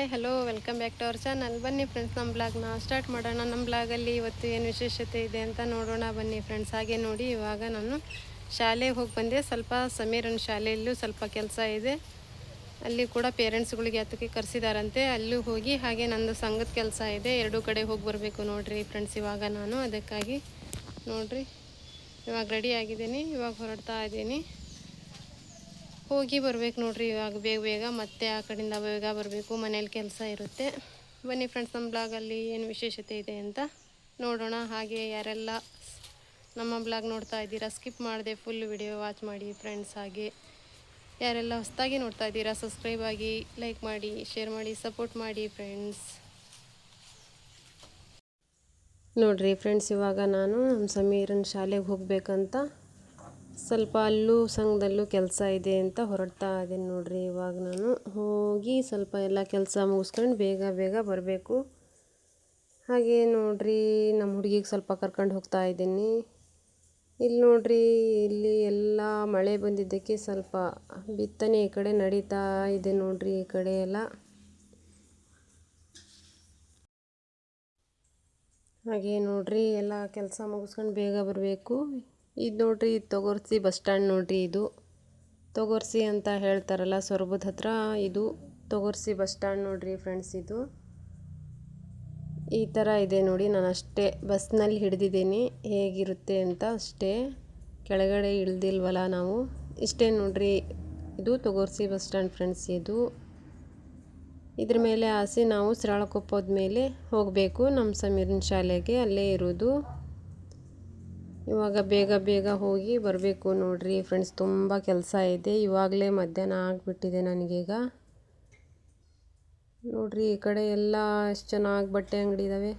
Hi hello welcome back to our channel. ಬನ್ನಿ friends, ನಮ್ಮ ಬ್ಲಾಗ್ನ ಸ್ಟಾರ್ಟ್ ಮಾಡೋಣ. ನಮ್ಮ ಬ್ಲಾಗಲ್ಲಿ ಇವತ್ತು ಏನು ವಿಶೇಷತೆ ಇದೆ ಅಂತ ನೋಡೋಣ ಬನ್ನಿ ಫ್ರೆಂಡ್ಸ್. ಹಾಗೆ ನೋಡಿ, ಇವಾಗ ನಾನು ಶಾಲೆಗೆ ಹೋಗಿ ಬಂದೆ. ಸ್ವಲ್ಪ ಸಮೀರನ ಶಾಲೆಯಲ್ಲೂ ಸ್ವಲ್ಪ ಕೆಲಸ ಇದೆ. ಅಲ್ಲಿ ಕೂಡ ಪೇರೆಂಟ್ಸ್ಗಳಿಗೆ ಅದಕ್ಕೆ ಕರೆಸಿದಾರಂತೆ. ಅಲ್ಲೂ ಹೋಗಿ ಹಾಗೆ ನಂದು ಸಂಘದ ಕೆಲಸ ಇದೆ. ಎರಡೂ ಕಡೆ ಹೋಗಿ ಬರಬೇಕು ನೋಡಿರಿ ಫ್ರೆಂಡ್ಸ್. ಇವಾಗ ನಾನು ಅದಕ್ಕಾಗಿ ನೋಡಿರಿ ಇವಾಗ ರೆಡಿ ಆಗಿದ್ದೀನಿ. ಇವಾಗ ಹೊರಡ್ತಾ ಇದ್ದೀನಿ. ಹೋಗಿ ಬರಬೇಕು ನೋಡ್ರಿ ಇವಾಗ ಬೇಗ ಮತ್ತೆ ಆ ಕಡೆಯಿಂದ ಬೇಗ ಬರಬೇಕು. ಮನೇಲಿ ಕೆಲಸ ಇರುತ್ತೆ. ಬನ್ನಿ ಫ್ರೆಂಡ್ಸ್, ನಮ್ಮ ಬ್ಲಾಗಲ್ಲಿ ಏನು ವಿಶೇಷತೆ ಇದೆ ಅಂತ ನೋಡೋಣ. ಹಾಗೆ ಯಾರೆಲ್ಲ ನಮ್ಮ ಬ್ಲಾಗ್ ನೋಡ್ತಾ ಇದ್ದೀರಾ, ಸ್ಕಿಪ್ ಮಾಡದೆ ಫುಲ್ ವಿಡಿಯೋ ವಾಚ್ ಮಾಡಿ ಫ್ರೆಂಡ್ಸ್. ಹಾಗೆ ಯಾರೆಲ್ಲ ಹೊಸದಾಗಿ ನೋಡ್ತಾ ಇದ್ದೀರಾ, ಸಬ್ಸ್ಕ್ರೈಬ್ ಆಗಿ, ಲೈಕ್ ಮಾಡಿ, ಶೇರ್ ಮಾಡಿ, ಸಪೋರ್ಟ್ ಮಾಡಿ ಫ್ರೆಂಡ್ಸ್. ನೋಡಿರಿ ಫ್ರೆಂಡ್ಸ್, ಇವಾಗ ನಾನು ನಮ್ಮ ಸಮೀರನ ಶಾಲೆಗೆ ಹೋಗಬೇಕಂತ ಸ್ವಲ್ಪ ಅಲ್ಲೂ ಸಂಘದಲ್ಲೂ ಕೆಲಸ ಇದೆ ಅಂತ ಹೊರಡ್ತಾ ಇದ್ದೀನಿ ನೋಡ್ರಿ. ಇವಾಗ ನಾನು ಹೋಗಿ ಸ್ವಲ್ಪ ಎಲ್ಲ ಕೆಲಸ ಮುಗಿಸ್ಕೊಂಡು ಬೇಗ ಬರಬೇಕು. ಹಾಗೆ ನೋಡ್ರಿ, ನಮ್ಮ ಹುಡುಗಿಗೆ ಸ್ವಲ್ಪ ಕರ್ಕೊಂಡು ಹೋಗ್ತಾ ಇದ್ದೀನಿ. ಇಲ್ಲಿ ನೋಡ್ರಿ, ಇಲ್ಲಿ ಎಲ್ಲ ಮಳೆ ಬಂದಿದ್ದಕ್ಕೆ ಸ್ವಲ್ಪ ಬಿತ್ತನೆ ಈ ಕಡೆ ನಡೀತಾ ಇದೆ ನೋಡ್ರಿ. ಈ ಕಡೆ ಎಲ್ಲ ಹಾಗೆ ನೋಡ್ರಿ, ಎಲ್ಲ ಕೆಲಸ ಮುಗಿಸ್ಕೊಂಡು ಬೇಗ ಬರಬೇಕು. ಇದು ನೋಡ್ರಿ, ತೊಗರ್ಸಿ ಬಸ್ ಸ್ಟ್ಯಾಂಡ್ ನೋಡ್ರಿ. ಇದು ತೊಗರ್ಸಿ ಅಂತ ಹೇಳ್ತಾರಲ್ಲ ಸೊರಬದ ಹತ್ರ, ಇದು ತೊಗರ್ಸಿ ಬಸ್ ಸ್ಟ್ಯಾಂಡ್ ನೋಡ್ರಿ ಫ್ರೆಂಡ್ಸ್. ಇದು ಈ ಥರ ಇದೆ ನೋಡಿ. ನಾನು ಅಷ್ಟೇ ಬಸ್ನಲ್ಲಿ ಹಿಡಿದಿದ್ದೀನಿ ಹೇಗಿರುತ್ತೆ ಅಂತ ಅಷ್ಟೇ, ಕೆಳಗಡೆ ಇಳ್ದಿಲ್ವಲ್ಲ ನಾವು. ಇಷ್ಟೇ ನೋಡ್ರಿ, ಇದು ತೊಗರ್ಸಿ ಬಸ್ ಸ್ಟ್ಯಾಂಡ್ ಫ್ರೆಂಡ್ಸ್. ಇದ್ರ ಮೇಲೆ ಆಸೆ ನಾವು ಸಿರಾಳಕೊಪ್ಪದ ಮೇಲೆ ಹೋಗಬೇಕು. ನಮ್ಮ ಸಮೀರನ ಶಾಲೆಗೆ ಅಲ್ಲೇ ಇರೋದು. ಇವಾಗ ಬೇಗ ಹೋಗಿ ಬರಬೇಕು ನೋಡ್ರಿ ಫ್ರೆಂಡ್ಸ್. ತುಂಬ ಕೆಲಸ ಇದೆ. ಇವಾಗಲೇ ಮಧ್ಯಾಹ್ನ ಆಗಿಬಿಟ್ಟಿದೆ ನನಗೀಗ. ನೋಡ್ರಿ, ಈ ಕಡೆ ಎಲ್ಲ ಎಷ್ಟು ಚೆನ್ನಾಗಿ ಬಟ್ಟೆ ಅಂಗಡಿ ಇದ್ದಾವೆ.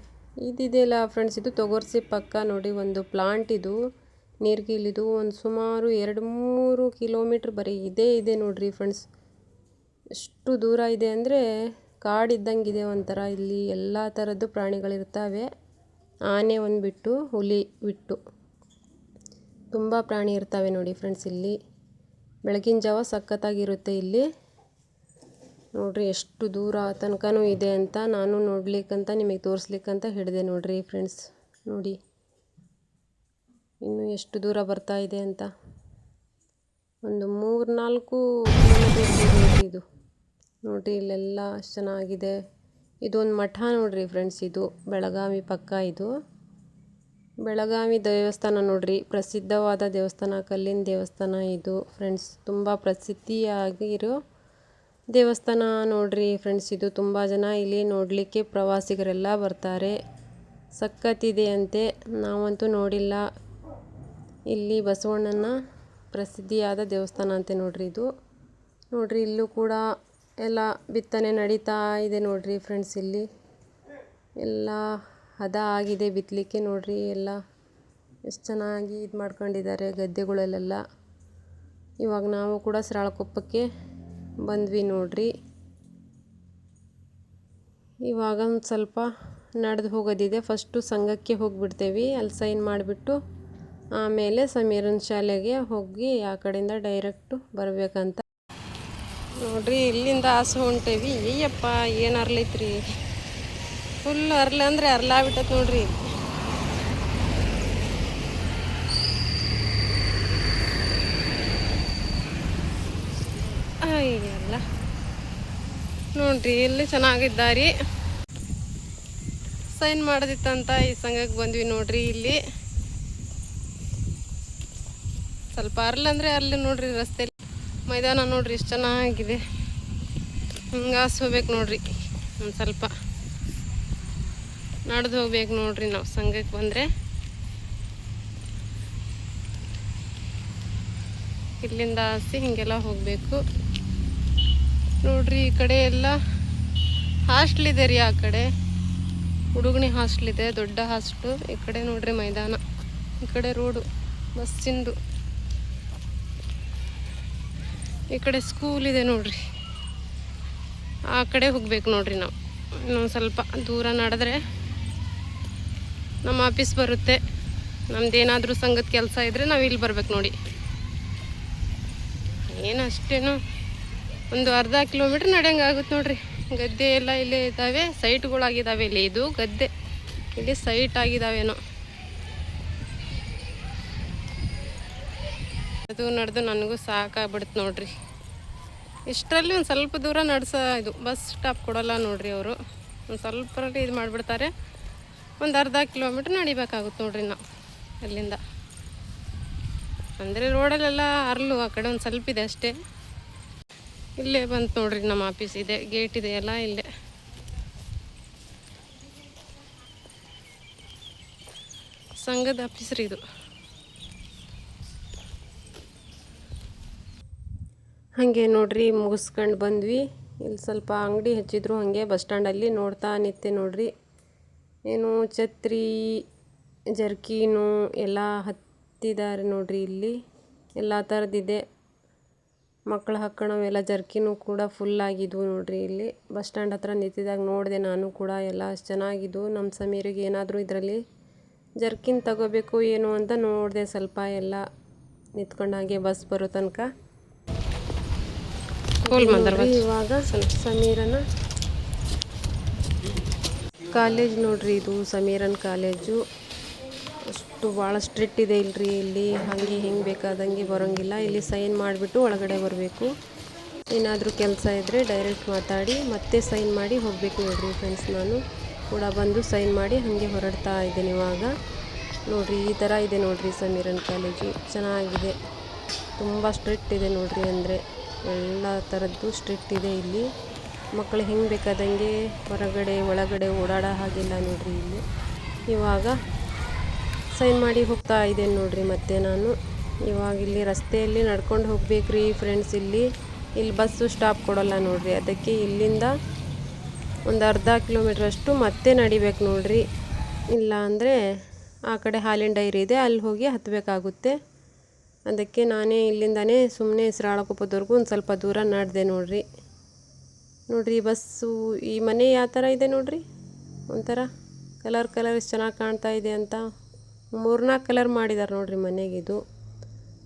ಇದಿದೆಯಲ್ಲ ಫ್ರೆಂಡ್ಸ್, ಇದು ತೊಗರ್ಸಿ ಪಕ್ಕ ನೋಡಿ ಒಂದು ಪ್ಲಾಂಟ್. ಇದು ನೀರ್ಗಿಲಿದು ಒಂದು ಸುಮಾರು 2-3 ಕಿಲೋಮೀಟ್ರ್ ಬರೀ ಇದೆ ನೋಡ್ರಿ ಫ್ರೆಂಡ್ಸ್. ಎಷ್ಟು ದೂರ ಇದೆ ಅಂದರೆ ಕಾಡಿದ್ದಂಗಿದೆ ಒಂಥರ. ಇಲ್ಲಿ ಎಲ್ಲ ಥರದ್ದು ಪ್ರಾಣಿಗಳಿರ್ತವೆ. ಆನೆ ಒಂದು ಬಿಟ್ಟು, ಹುಲಿ ಬಿಟ್ಟು ತುಂಬ ಪ್ರಾಣಿ ಇರ್ತವೆ ನೋಡಿ ಫ್ರೆಂಡ್ಸ್. ಇಲ್ಲಿ ಬೆಳಗಿನ ಜಾವ ಸಖತ್ತಾಗಿರುತ್ತೆ ಇಲ್ಲಿ. ನೋಡ್ರಿ, ಎಷ್ಟು ದೂರ ತನಕನೂ ಇದೆ ಅಂತ ನಾನು ನೋಡ್ಲಿಕ್ಕಂತ ನಿಮಗೆ ತೋರಿಸ್ಲಿಕ್ಕಂತ ಹಿಡಿದೆ ನೋಡ್ರಿ ಫ್ರೆಂಡ್ಸ್. ನೋಡಿ ಇನ್ನು ಎಷ್ಟು ದೂರ ಬರ್ತಾ ಇದೆ ಅಂತ. ಒಂದು 3-4 ಕಿಲೋಮೀಟರ್ ನೋಡ್ರಿ ಇದು. ನೋಡ್ರಿ, ಇಲ್ಲೆಲ್ಲ ಅಷ್ಟು ಚೆನ್ನಾಗಿದೆ. ಇದೊಂದು ಮಠ ನೋಡ್ರಿ ಫ್ರೆಂಡ್ಸ್. ಇದು ಬೆಳಗಾವಿ ಪಕ್ಕ. ಇದು ಬೆಳಗಾವಿ ದೇವಸ್ಥಾನ ನೋಡ್ರಿ, ಪ್ರಸಿದ್ಧವಾದ ದೇವಸ್ಥಾನ, ಕಲ್ಲಿನ ದೇವಸ್ಥಾನ ಇದು ಫ್ರೆಂಡ್ಸ್. ತುಂಬ ಪ್ರಸಿದ್ಧಿಯಾಗಿರೋ ದೇವಸ್ಥಾನ ನೋಡ್ರಿ ಫ್ರೆಂಡ್ಸ್. ಇದು ತುಂಬ ಜನ ಇಲ್ಲಿ ನೋಡಲಿಕ್ಕೆ ಪ್ರವಾಸಿಗರೆಲ್ಲ ಬರ್ತಾರೆ. ಸಖತ್ತಿದೆ ಅಂತೆ, ನಾವಂತೂ ನೋಡಿಲ್ಲ. ಇಲ್ಲಿ ಬಸವಣ್ಣನ ಪ್ರಸಿದ್ಧಿಯಾದ ದೇವಸ್ಥಾನ ಅಂತೆ ನೋಡ್ರಿ ಇದು. ನೋಡ್ರಿ, ಇಲ್ಲೂ ಕೂಡ ಎಲ್ಲ ಬಿತ್ತನೆ ನಡೀತಾ ಇದೆ ನೋಡ್ರಿ ಫ್ರೆಂಡ್ಸ್. ಇಲ್ಲಿ ಎಲ್ಲ ಹದ ಆಗಿದೆ ಬಿತ್ತಲಿಕ್ಕೆ ನೋಡ್ರಿ. ಎಲ್ಲ ಎಷ್ಟು ಚೆನ್ನಾಗಿ ಇದು ಮಾಡ್ಕೊಂಡಿದ್ದಾರೆ ಗದ್ದೆಗಳಲ್ಲೆಲ್ಲ. ಇವಾಗ ನಾವು ಕೂಡ ಸಿರಾಳಕೊಪ್ಪಕ್ಕೆ ಬಂದ್ವಿ ನೋಡ್ರಿ. ಇವಾಗ ಒಂದು ಸ್ವಲ್ಪ ನಡೆದು ಹೋಗೋದಿದೆ. ಫಸ್ಟು ಸಂಘಕ್ಕೆ ಹೋಗಿಬಿಡ್ತೇವೆ, ಅಲ್ಲಿ ಸೈನ್ ಮಾಡಿಬಿಟ್ಟು ಆಮೇಲೆ ಸಮೀರನ ಶಾಲೆಗೆ ಹೋಗಿ ಆ ಕಡೆಯಿಂದ ಡೈರೆಕ್ಟು ಬರಬೇಕಂತ ನೋಡ್ರಿ. ಇಲ್ಲಿಂದ ಆಸೆ ಹೊಂಟೇವಿ. ಅಯ್ಯಪ್ಪ, ಏನು ಅರ್ಲೈತ್ರಿ, ಫುಲ್ ಅರ್ಲೆ ಅಂದರೆ ಅರ್ಲಾಗ್ಬಿಟ್ಟತ್ ನೋಡ್ರಿ. ಅಯ್ಯಲ್ಲ ನೋಡ್ರಿ, ಇಲ್ಲಿ ಚೆನ್ನಾಗಿದ್ದಾರಿ. ಸೈನ್ ಮಾಡೋದಿತ್ತಂತ ಈ ಸಂಘಕ್ಕೆ ಬಂದ್ವಿ ನೋಡ್ರಿ. ಇಲ್ಲಿ ಸ್ವಲ್ಪ ಅರ್ಲಂದ್ರೆ ಅಲ್ಲಿ ನೋಡ್ರಿ, ರಸ್ತೆ ಮೈದಾನ ನೋಡ್ರಿ ಎಷ್ಟು ಚೆನ್ನಾಗಿದೆ. ಹಿಂಗಾಸ್ ಹೋಗ್ಬೇಕು ನೋಡ್ರಿ. ಒಂದು ಸ್ವಲ್ಪ ನಡೆದು ಹೋಗ್ಬೇಕು ನೋಡ್ರಿ ನಾವು ಸಂಘಕ್ಕೆ ಬಂದರೆ. ಇಲ್ಲಿಂದ ಆಸಿ ಹಿಂಗೆಲ್ಲ ಹೋಗಬೇಕು ನೋಡ್ರಿ. ಈ ಕಡೆ ಎಲ್ಲ ಹಾಸ್ಟ್ಲ್ ಇದೆ ರೀ. ಆ ಕಡೆ ಹುಡುಗಣಿ ಹಾಸ್ಟ್ಲ್ ಇದೆ, ದೊಡ್ಡ ಹಾಸ್ಟ್ಲು. ಈ ಕಡೆ ನೋಡ್ರಿ ಮೈದಾನ, ಈ ಕಡೆ ರೋಡು ಬಸ್ಸಿಂದು, ಈ ಕಡೆ ಸ್ಕೂಲ್ ಇದೆ ನೋಡ್ರಿ. ಆ ಕಡೆ ಹೋಗ್ಬೇಕು ನೋಡ್ರಿ ನಾವು. ಇನ್ನೊಂದು ಸ್ವಲ್ಪ ದೂರ ನಡೆದ್ರೆ ನಮ್ಮ ಆಫೀಸ್ ಬರುತ್ತೆ. ನಮ್ದೇನಾದರೂ ಸಂಘದ ಕೆಲಸ ಇದ್ದರೆ ನಾವು ಇಲ್ಲಿ ಬರ್ಬೇಕು ನೋಡಿ. ಏನು ಅಷ್ಟೇನು ಒಂದು ಅರ್ಧ ಕಿಲೋಮೀಟ್ರ್ ನಡೆಯಂಗೆ ಆಗುತ್ತೆ ನೋಡ್ರಿ. ಗದ್ದೆ ಎಲ್ಲ ಇಲ್ಲೇ ಇದ್ದಾವೆ, ಸೈಟ್ಗಳಾಗಿದ್ದಾವೆ ಇಲ್ಲಿ. ಇದು ಗದ್ದೆ, ಇಲ್ಲಿ ಸೈಟ್ ಆಗಿದ್ದಾವೇನೋ. ಅದು ನಡೆದು ನನಗೂ ಸಾಕಾಗ್ಬಿಡ್ತು ನೋಡ್ರಿ. ಇಷ್ಟರಲ್ಲಿ ಒಂದು ಸ್ವಲ್ಪ ದೂರ ಇದು ಬಸ್ ಸ್ಟಾಪ್ ಕೊಡೋಲ್ಲ ನೋಡ್ರಿ ಅವರು. ಒಂದು ಸ್ವಲ್ಪರಲ್ಲಿ ಇದು ಮಾಡಿಬಿಡ್ತಾರೆ. ಒಂದು ಅರ್ಧ ಕಿಲೋಮೀಟ್ರ್ ನಡಿಬೇಕಾಗುತ್ತೆ ನೋಡ್ರಿ ನಾವು ಅಲ್ಲಿಂದ. ಅಂದರೆ ರೋಡಲ್ಲೆಲ್ಲ ಅರ್ಲು ಆ ಕಡೆ ಒಂದು ಸ್ವಲ್ಪ ಇದೆ ಅಷ್ಟೇ. ಇಲ್ಲೇ ಬಂತು ನೋಡ್ರಿ ನಮ್ಮ ಆಫೀಸ್ ಇದೆ, ಗೇಟ್ ಇದೆ ಎಲ್ಲ ಇಲ್ಲೇ. ಸಂಘದ ಆಫೀಸ್ ರೀ ಇದು. ಹಾಗೆ ನೋಡ್ರಿ ಮುಗಿಸ್ಕೊಂಡು ಬಂದ್ವಿ. ಇಲ್ಲಿ ಸ್ವಲ್ಪ ಅಂಗಡಿ ಹಚ್ಚಿದ್ರು ಹಾಗೆ ಬಸ್ ಸ್ಟ್ಯಾಂಡಲ್ಲಿ ನೋಡ್ತಾ ನಿಂತೆ ನೋಡ್ರಿ. ಏನು ಛತ್ರಿ, ಜರ್ಕೀನು ಎಲ್ಲ ಹತ್ತಿದ್ದಾರೆ ನೋಡ್ರಿ. ಇಲ್ಲಿ ಎಲ್ಲ ಥರದ್ದಿದೆ. ಮಕ್ಕಳು ಹಾಕ್ಕೊಳ್ಳೋವೆಲ್ಲ ಜರ್ಕಿನೂ ಕೂಡ ಫುಲ್ ಆಗಿದ್ವು ನೋಡ್ರಿ. ಇಲ್ಲಿ ಬಸ್ ಸ್ಟ್ಯಾಂಡ್ ಹತ್ರ ನಿಂತಿದ್ದಾಗ ನೋಡಿದೆ ನಾನು ಕೂಡ. ಎಲ್ಲ ಅಷ್ಟು ಚೆನ್ನಾಗಿದ್ವು. ನಮ್ಮ ಸಮೀರಿಗೆ ಏನಾದರೂ ಇದರಲ್ಲಿ ಜರ್ಕಿನ್ ತಗೋಬೇಕು ಏನು ಅಂತ ನೋಡಿದೆ. ಸ್ವಲ್ಪ ಎಲ್ಲ ನಿಂತ್ಕೊಂಡು ಹಾಗೆ ಬಸ್ ಬರೋ ತನಕ. ಇವಾಗ ಸಮೀರನ ಕಾಲೇಜ್ ನೋಡ್ರಿ, ಇದು ಸಮೀರನ್ ಕಾಲೇಜು. ಅಷ್ಟು ಭಾಳ ಸ್ಟ್ರಿಕ್ಟ್ ಇದೆ ಇಲ್ರಿ ಇಲ್ಲಿ. ಹಾಗೆ ಹಿಂಗೆ ಬೇಕಾದಂಗೆ ಬರೋಂಗಿಲ್ಲ. ಇಲ್ಲಿ ಸೈನ್ ಮಾಡಿಬಿಟ್ಟು ಒಳಗಡೆ ಬರಬೇಕು. ಏನಾದರೂ ಕೆಲಸ ಇದ್ದರೆ ಡೈರೆಕ್ಟ್ ಮಾತಾಡಿ ಮತ್ತೆ ಸೈನ್ ಮಾಡಿ ಹೋಗಬೇಕು ನೋಡ್ರಿ ಫ್ರೆಂಡ್ಸ್. ನಾನು ಕೂಡ ಬಂದು ಸೈನ್ ಮಾಡಿ ಹಾಗೆ ಹೊರಡ್ತಾ ಇದ್ದೇನೆ ಇವಾಗ. ನೋಡ್ರಿ ಈ ಥರ ಇದೆ ನೋಡ್ರಿ ಸಮೀರನ್ ಕಾಲೇಜು. ಚೆನ್ನಾಗಿದೆ, ತುಂಬ ಸ್ಟ್ರಿಕ್ಟ್ ಇದೆ ನೋಡ್ರಿ. ಅಂದರೆ ಎಲ್ಲ ಥರದ್ದು ಸ್ಟ್ರಿಕ್ಟ್ ಇದೆ ಇಲ್ಲಿ. ಮಕ್ಕಳು ಹೆಂಗೆ ಬೇಕಾದಂಗೆ ಹೊರಗಡೆ ಒಳಗಡೆ ಓಡಾಡೋ ಹಾಗಿಲ್ಲ ನೋಡ್ರಿ ಇಲ್ಲಿ. ಇವಾಗ ಸೈನ್ ಮಾಡಿ ಹೋಗ್ತಾ ಇದ್ದೇನೆ ನೋಡ್ರಿ. ಮತ್ತೆ ನಾನು ಇವಾಗ ಇಲ್ಲಿ ರಸ್ತೆಯಲ್ಲಿ ನಡ್ಕೊಂಡು ಹೋಗ್ಬೇಕ್ರಿ ಫ್ರೆಂಡ್ಸ್. ಇಲ್ಲಿ ಬಸ್ಸು ಸ್ಟಾಪ್ ಕೊಡೋಲ್ಲ ನೋಡ್ರಿ. ಅದಕ್ಕೆ ಇಲ್ಲಿಂದ ಒಂದು ಅರ್ಧ ಕಿಲೋಮೀಟ್ರಷ್ಟು ಮತ್ತೆ ನಡಿಬೇಕು ನೋಡ್ರಿ. ಇಲ್ಲ ಅಂದರೆ ಆ ಕಡೆ ಹಾಲಿನ ಡೈರಿ ಇದೆ, ಅಲ್ಲಿ ಹೋಗಿ ಹತ್ತಬೇಕಾಗುತ್ತೆ. ಅದಕ್ಕೆ ನಾನೇ ಇಲ್ಲಿಂದನೇ ಸುಮ್ಮನೆ ಶ್ರೀರಾಳಕೊಪ್ಪದವರೆಗೂ ಒಂದು ಸ್ವಲ್ಪ ದೂರ ನಡೆದೆ ನೋಡ್ರಿ. ಬಸ್ಸು ಈ ಮನೆ ಯಾವ ಥರ ಇದೆ ನೋಡ್ರಿ. ಒಂಥರ ಕಲರ್ ಎಷ್ಟು ಚೆನ್ನಾಗಿ ಕಾಣ್ತಾ ಇದೆ ಅಂತ. 3-4 ಕಲರ್ ಮಾಡಿದ್ದಾರೆ ನೋಡ್ರಿ ಮನೆಗಿದು.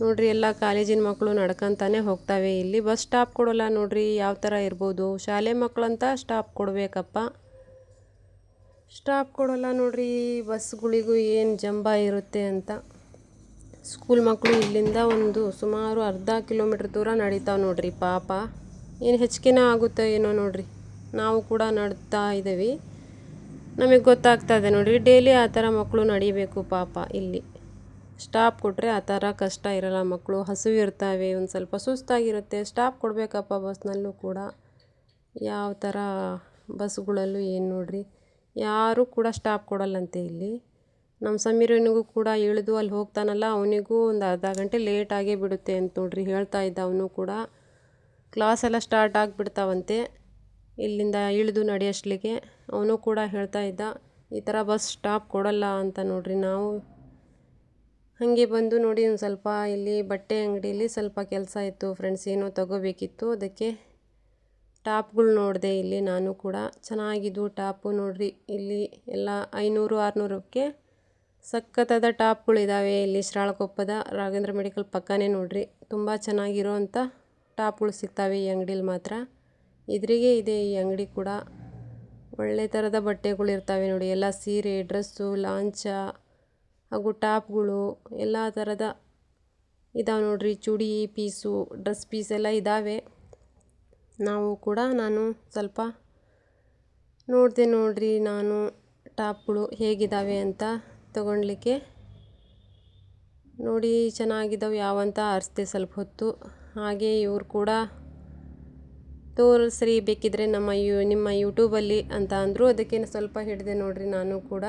ನೋಡ್ರಿ ಎಲ್ಲ ಕಾಲೇಜಿನ ಮಕ್ಕಳು ನಡ್ಕೊತಾನೆ ಹೋಗ್ತಾವೆ. ಇಲ್ಲಿ ಬಸ್ ಸ್ಟಾಪ್ ಕೊಡೋಲ್ಲ ನೋಡ್ರಿ. ಯಾವ ಥರ ಇರ್ಬೋದು. ಶಾಲೆ ಮಕ್ಕಳಂತ ಸ್ಟಾಪ್ ಕೊಡಬೇಕಪ್ಪ, ಸ್ಟಾಪ್ ಕೊಡೋಲ್ಲ ನೋಡ್ರಿ. ಬಸ್ಗಳಿಗೂ ಏನು ಜಂಬ ಇರುತ್ತೆ ಅಂತ. ಸ್ಕೂಲ್ ಮಕ್ಕಳು ಇಲ್ಲಿಂದ ಒಂದು ಸುಮಾರು ಅರ್ಧ ಕಿಲೋಮೀಟ್ರ್ ದೂರ ನಡೀತಾವೆ ನೋಡ್ರಿ. ಪಾಪ ಏನು ಹೆಚ್ಚಿಗೆನೇ ಆಗುತ್ತೆ ಏನೋ ನೋಡ್ರಿ. ನಾವು ಕೂಡ ನಡ್ತಾ ಇದ್ದೀವಿ, ನಮಗೆ ಗೊತ್ತಾಗ್ತದೆ ನೋಡ್ರಿ. ಡೈಲಿ ಆ ಥರ ಮಕ್ಕಳು ನಡಿಬೇಕು ಪಾಪ. ಇಲ್ಲಿ ಸ್ಟಾಪ್ ಕೊಟ್ಟರೆ ಆ ಥರ ಕಷ್ಟ ಇರೋಲ್ಲ. ಮಕ್ಕಳು ಹಸಿವು ಇರ್ತವೆ, ಒಂದು ಸ್ವಲ್ಪ ಸುಸ್ತಾಗಿರುತ್ತೆ. ಸ್ಟಾಪ್ ಕೊಡಬೇಕಪ್ಪ ಬಸ್ನಲ್ಲೂ ಕೂಡ. ಯಾವ ಥರ ಬಸ್ಗಳಲ್ಲೂ ಏನು ನೋಡ್ರಿ, ಯಾರೂ ಕೂಡ ಸ್ಟಾಪ್ ಕೊಡಲ್ಲಂತೆ ಇಲ್ಲಿ. ನಮ್ಮ ಸಮೀರನಿಗೂ ಕೂಡ ಇಳಿದು ಅಲ್ಲಿ ಹೋಗ್ತಾನಲ್ಲ, ಅವನಿಗೂ ಒಂದು ಅರ್ಧ ಗಂಟೆ ಲೇಟಾಗೇ ಬಿಡುತ್ತೆ ಅಂತ ನೋಡ್ರಿ ಹೇಳ್ತಾ ಇದ್ದ. ಅವನು ಕೂಡ ಕ್ಲಾಸೆಲ್ಲ ಸ್ಟಾರ್ಟ್ ಆಗಿಬಿಡ್ತಾವಂತೆ ಇಲ್ಲಿಂದ ಇಳಿದು ನಡೆಯೋಷ್ಟಲಿಗೆ. ಅವನು ಕೂಡ ಹೇಳ್ತಾ ಇದ್ದ ಈ ಥರ ಬಸ್ ಸ್ಟಾಪ್ ಕೊಡಲ್ಲ ಅಂತ ನೋಡ್ರಿ. ನಾವು ಹಾಗೆ ಬಂದು ನೋಡಿ ಒಂದು ಸ್ವಲ್ಪ ಇಲ್ಲಿ ಬಟ್ಟೆ ಅಂಗಡಿಯಲ್ಲಿ ಸ್ವಲ್ಪ ಕೆಲಸ ಇತ್ತು ಫ್ರೆಂಡ್ಸ್. ಏನೋ ತಗೋಬೇಕಿತ್ತು, ಅದಕ್ಕೆ ಟಾಪ್ಗಳು ನೋಡಿದೆ ಇಲ್ಲಿ. ನಾನು ಕೂಡ ಚೆನ್ನಾಗಿದ್ವು ಟಾಪು ನೋಡ್ರಿ. ಇಲ್ಲಿ ಎಲ್ಲ 500-600ಕ್ಕೆ ಸಖತ್ತಾದ ಟಾಪ್ಗಳಿದ್ದಾವೆ ಇಲ್ಲಿ ಶ್ರೀರಾಳಕೊಪ್ಪದ ರಾಘವೇಂದ್ರ ಮೆಡಿಕಲ್ ಪಕ್ಕನೇ ನೋಡ್ರಿ. ತುಂಬ ಚೆನ್ನಾಗಿರೋ ಅಂಥ ಟಾಪ್ಗಳು ಸಿಗ್ತವೆ ಈ ಅಂಗಡಿಯಲ್ಲಿ ಮಾತ್ರ. ಎದುರಿಗೆ ಇದೆ ಈ ಅಂಗಡಿ ಕೂಡ. ಒಳ್ಳೆ ಥರದ ಬಟ್ಟೆಗಳು ಇರ್ತವೆ ನೋಡಿ. ಎಲ್ಲ ಸೀರೆ, ಡ್ರೆಸ್ಸು, ಲಾಂಚ ಹಾಗೂ ಟಾಪ್ಗಳು ಎಲ್ಲ ಥರದ ಇದಾವೆ ನೋಡ್ರಿ. ಚೂಡಿ ಪೀಸು, ಡ್ರೆಸ್ ಪೀಸ್ ಎಲ್ಲ ಇದ್ದಾವೆ. ನಾನು ಸ್ವಲ್ಪ ನೋಡಿದೆ ನೋಡ್ರಿ. ನಾನು ಟಾಪ್ಗಳು ಹೇಗಿದ್ದಾವೆ ಅಂತ ತಗೊಳ್ಲಿಕ್ಕೆ ನೋಡಿ. ಚೆನ್ನಾಗಿದ್ದಾವೆ ಯಾವಂತ ಆರಿಸ್ದೆ ಸ್ವಲ್ಪ ಹೊತ್ತು. ಹಾಗೆ ಇವ್ರು ಕೂಡ ತೋರಿಸ್ರಿ ಬೇಕಿದ್ರೆ ನಿಮ್ಮ ಯೂಟ್ಯೂಬಲ್ಲಿ ಅಂತ ಅಂದರು. ಅದಕ್ಕೆ ಸ್ವಲ್ಪ ಹಿಡಿದೆ ನೋಡ್ರಿ. ನಾನು ಕೂಡ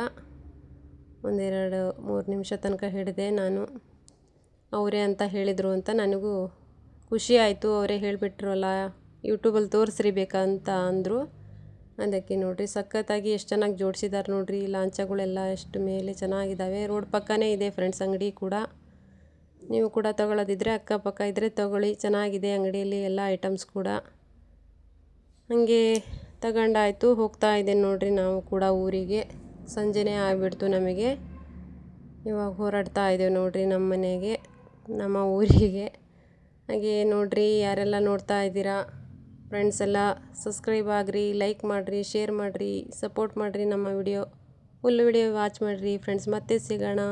1-2-3 ನಿಮಿಷ ತನಕ ಹಿಡಿದೆ ನಾನು. ಅವರೇ ಅಂತ ಹೇಳಿದರು ಅಂತ ನನಗೂ ಖುಷಿ ಆಯಿತು. ಅವರೇ ಹೇಳಿಬಿಟ್ರಲ್ಲ ಯೂಟ್ಯೂಬಲ್ಲಿ ತೋರಿಸ್ರಿ ಬೇಕಂತ ಅಂದರು. ಅದಕ್ಕೆ ನೋಡ್ರಿ ಸಖತ್ತಾಗಿ ಎಷ್ಟು ಚೆನ್ನಾಗಿ ಜೋಡಿಸಿದ್ದಾರೆ ನೋಡ್ರಿ. ಲಾಂಚಗಳೆಲ್ಲ ಎಷ್ಟು ಮೇಲೆ ಚೆನ್ನಾಗಿದ್ದಾವೆ. ರೋಡ್ ಪಕ್ಕನೇ ಇದೆ ಫ್ರೆಂಡ್ಸ್ ಅಂಗಡಿ ಕೂಡ. ನೀವು ಕೂಡ ತಗೊಳ್ಳೋದಿದ್ರೆ ಅಕ್ಕಪಕ್ಕ ಇದ್ದರೆ ತಗೊಳ್ಳಿ, ಚೆನ್ನಾಗಿದೆ ಅಂಗಡಿಯಲ್ಲಿ ಎಲ್ಲ ಐಟಮ್ಸ್ ಕೂಡ. ಹಾಗೆ ತಗೊಂಡಾಯಿತು, ಹೋಗ್ತಾ ಇದ್ದೇನೆ ನೋಡ್ರಿ. ನಾವು ಕೂಡ ಊರಿಗೆ ಸಂಜೆನೇ ಆಗಿಬಿಡ್ತು ನಮಗೆ. ಇವಾಗ ಹೊರಡ್ತಾ ಇದ್ದೇವೆ ನೋಡ್ರಿ ನಮ್ಮ ಮನೆಗೆ, ನಮ್ಮ ಊರಿಗೆ. ಹಾಗೆ ನೋಡ್ರಿ ಯಾರೆಲ್ಲ ನೋಡ್ತಾ ಇದ್ದೀರಾ ಫ್ರೆಂಡ್ಸ್ ಎಲ್ಲ ಸಬ್ಸ್ಕ್ರೈಬ್ ಆಗಿರಿ, ಲೈಕ್ ಮಾಡಿರಿ, ಶೇರ್ ಮಾಡಿರಿ, ಸಪೋರ್ಟ್ ಮಾಡಿರಿ. ನಮ್ಮ ಫುಲ್ ವಿಡಿಯೋ ವಾಚ್ ಮಾಡಿರಿ ಫ್ರೆಂಡ್ಸ್. ಮತ್ತೆ ಸಿಗೋಣ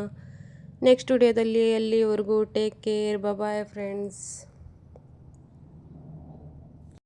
ನೆಕ್ಸ್ಟ್ ವಿಡಿಯೋದಲ್ಲಿ. ಅಲ್ಲಿವರೆಗೂ ಟೇಕ್ ಕೇರ್, ಬಾಯ್ ಫ್ರೆಂಡ್ಸ್.